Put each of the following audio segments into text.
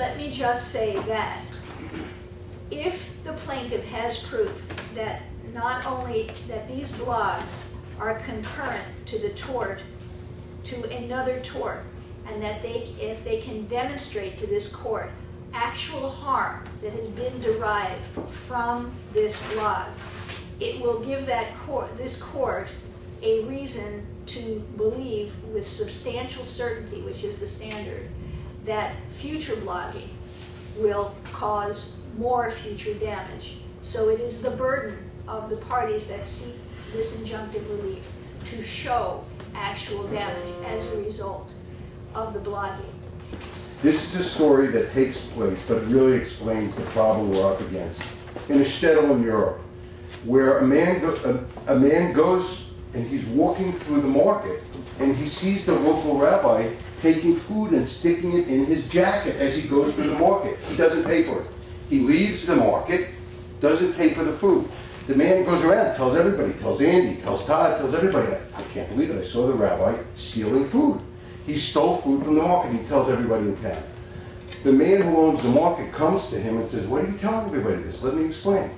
let me just say that if the plaintiff has proof that not only that these blogs are concurrent to the tort, to another tort, and that if they can demonstrate to this court actual harm that has been derived from this blog, it will give this court a reason to believe with substantial certainty, which is the standard, that future blogging will cause more future damage. So it is the burden of the parties that seek this injunctive relief to show actual damage as a result of the blogging. This is a story that takes place, but it really explains the problem we're up against. In a shtetl in Europe, where a man goes and he's walking through the market, and he sees the local rabbi taking food and sticking it in his jacket as he goes through the market. He doesn't pay for it. He leaves the market, doesn't pay for the food. The man goes around, tells everybody, tells Andy, tells Todd, tells everybody, I can't believe it, I saw the rabbi stealing food. He stole food from the market. He tells everybody in town. The man who owns the market comes to him and says, why are you telling everybody this? Let me explain.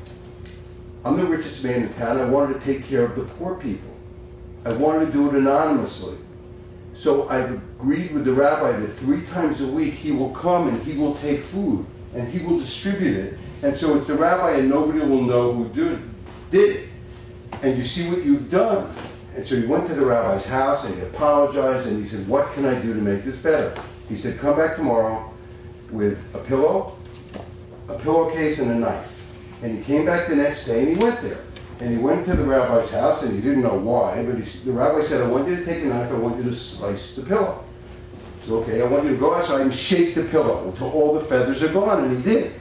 I'm the richest man in town. I wanted to take care of the poor people. I wanted to do it anonymously. So I've agreed with the rabbi that 3 times a week he will come and he will take food and he will distribute it. And so it's the rabbi and nobody will know who did it. And you see what you've done. And so he went to the rabbi's house and he apologized and he said, what can I do to make this better? He said, come back tomorrow with a pillow, a pillowcase, and a knife. And he came back the next day and he went there. And he went to the rabbi's house and he didn't know why, but the rabbi said, I want you to take a knife, I want you to slice the pillow. He said, okay, I want you to go outside and shake the pillow until all the feathers are gone, and he did.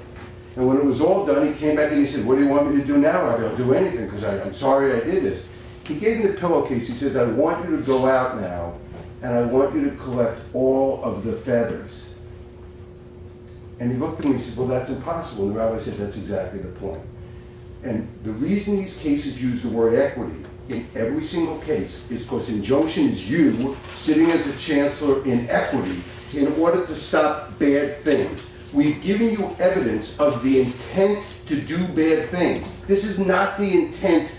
And when it was all done, he came back and he said, what do you want me to do now, Rabbi? I'll do anything, because I'm sorry I did this. He gave him the pillowcase. He says, I want you to go out now, and I want you to collect all of the feathers. And he looked at me and he said, well, that's impossible. And the rabbi said, that's exactly the point. And the reason these cases use the word equity in every single case is because injunction is you sitting as a chancellor in equity in order to stop bad things. We've given you evidence of the intent to do bad things. This is not the intent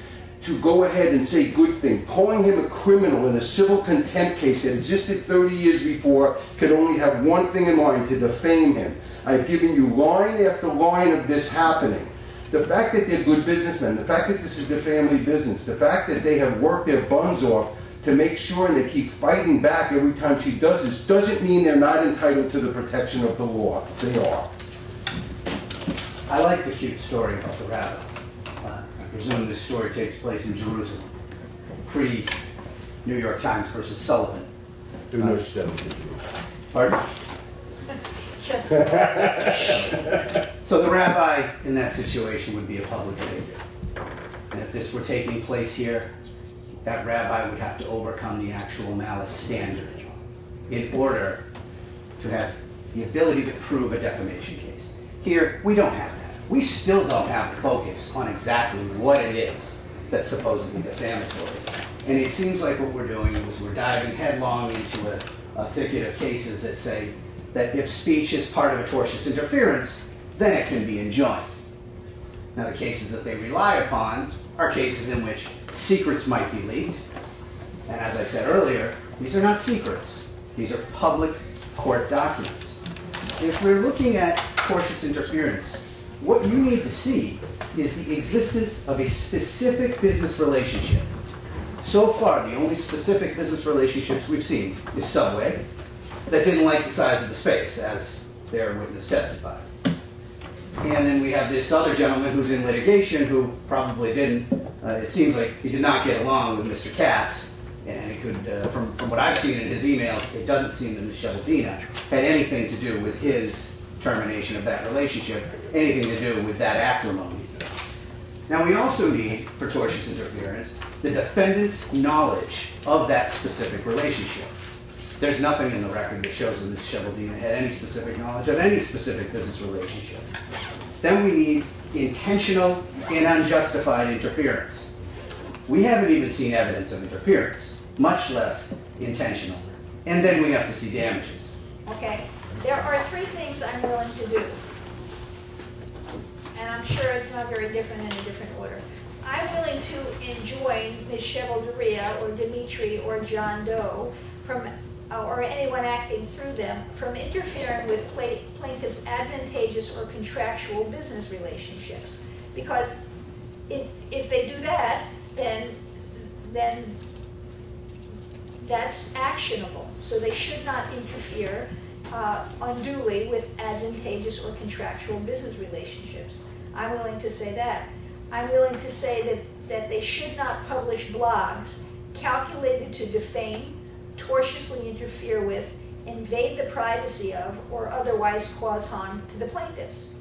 to go ahead and say good thing. Calling him a criminal in a civil contempt case that existed 30 years before could only have one thing in mind, to defame him. I've given you line after line of this happening. The fact that they're good businessmen, the fact that this is their family business, the fact that they have worked their buns off to make sure and they keep fighting back every time she does this, doesn't mean they're not entitled to the protection of the law. They are. I like the cute story about the rabbi. I presume this story takes place in Jerusalem, pre-New York Times versus Sullivan. Do no steps in Jerusalem. Pardon? So the rabbi in that situation would be a public figure. And if this were taking place here, that rabbi would have to overcome the actual malice standard in order to have the ability to prove a defamation case. Here, we don't have that. We still don't have the focus on exactly what it is that's supposedly defamatory. And it seems like what we're doing is we're diving headlong into a thicket of cases that say that if speech is part of a tortious interference, then it can be enjoined. Now, the cases that they rely upon are cases in which secrets might be leaked. And as I said earlier, these are not secrets. These are public court documents. If we're looking at tortious interference, what you need to see is the existence of a specific business relationship. So far, the only specific business relationships we've seen is Subway, that didn't like the size of the space, as their witness testified. And then we have this other gentleman who's in litigation who probably didn't, it seems like he did not get along with Mr. Katz, and it could, from what I've seen in his emails, it doesn't seem that Ms. Sheldina had anything to do with his termination of that relationship, anything to do with that acrimony. Now, we also need, for tortious interference, the defendant's knowledge of that specific relationship. There's nothing in the record that shows that Ms. Sheldina had any specific knowledge of any specific business relationship. Then we need intentional and unjustified interference. We haven't even seen evidence of interference, much less intentional. And then we have to see damages. Okay, There are three things I'm willing to do. And I'm sure it's not very different in a different order. I'm willing to enjoin Ms. Chevalderia or Dimitri or John Doe from, or anyone acting through them from interfering with plaintiff's advantageous or contractual business relationships. Because if they do that, then that's actionable. So they should not interfere unduly with advantageous or contractual business relationships. I'm willing to say that. I'm willing to say that they should not publish blogs calculated to defame, tortiously interfere with, invade the privacy of, or otherwise cause harm to the plaintiffs.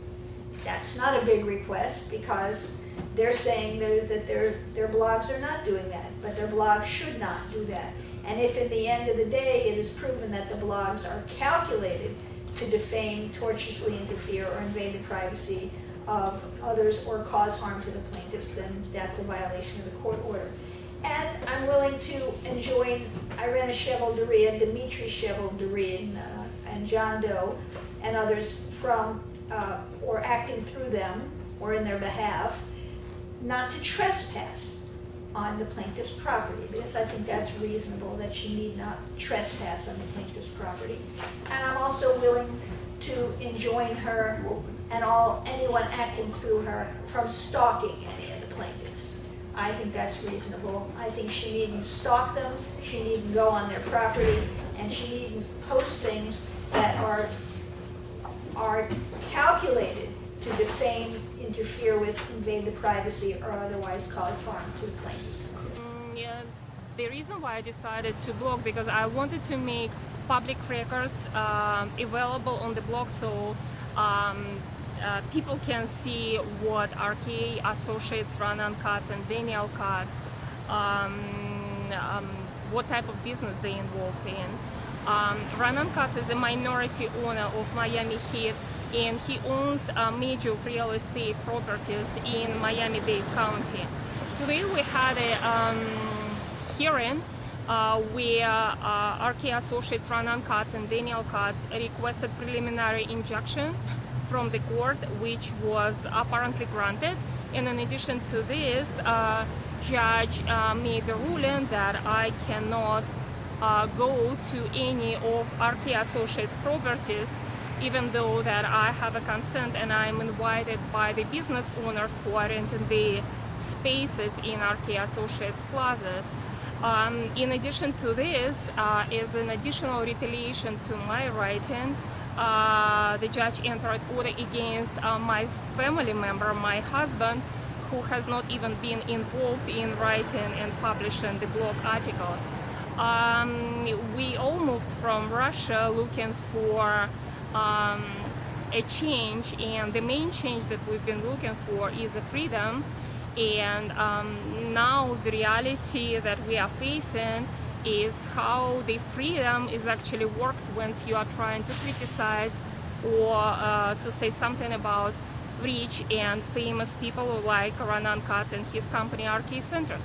That's not a big request because they're saying that their blogs are not doing that, but their blogs should not do that. And if in the end of the day it is proven that the blogs are calculated to defame, tortiously interfere, or invade the privacy of others or cause harm to the plaintiffs, then that's a violation of the court order. And I'm willing to enjoin Irina Chevalderia, Dimitri Chevalderia, and John Doe, and others from, or acting through them, or in their behalf, not to trespass on the plaintiff's property, because I think that's reasonable that she need not trespass on the plaintiff's property. And I'm also willing to enjoin her and anyone acting through her from stalking any of the plaintiffs. I think that's reasonable. I think she needn't stalk them, she needn't go on their property, and she needn't post things that are calculated to defame, interfere with, invade the privacy, or otherwise cause harm to the plaintiffs. Yeah, the reason why I decided to blog, because I wanted to make public records available on the blog, so people can see what RK Associates run on cuts and Daniel cuts, what type of business they involved in. Ronan Katz is a minority owner of Miami Heat, and he owns a major real estate properties in Miami-Dade County. Today we had a hearing where RK Associates Ronan Katz and Daniel Katz requested preliminary injunction from the court, which was apparently granted. And in addition to this, judge made the ruling that I cannot go to any of RK Associates properties, even though that I have a consent and I'm invited by the business owners who are renting the spaces in RK Associates plazas. In addition to this, as an additional retaliation to my writing, the judge entered order against my family member, my husband, who has not even been involved in writing and publishing the blog articles. We all moved from Russia looking for a change, and the main change that we've been looking for is a freedom. And now the reality that we are facing is how the freedom is actually works when you are trying to criticize or to say something about rich and famous people like Ronan Katz and his company RK Centers.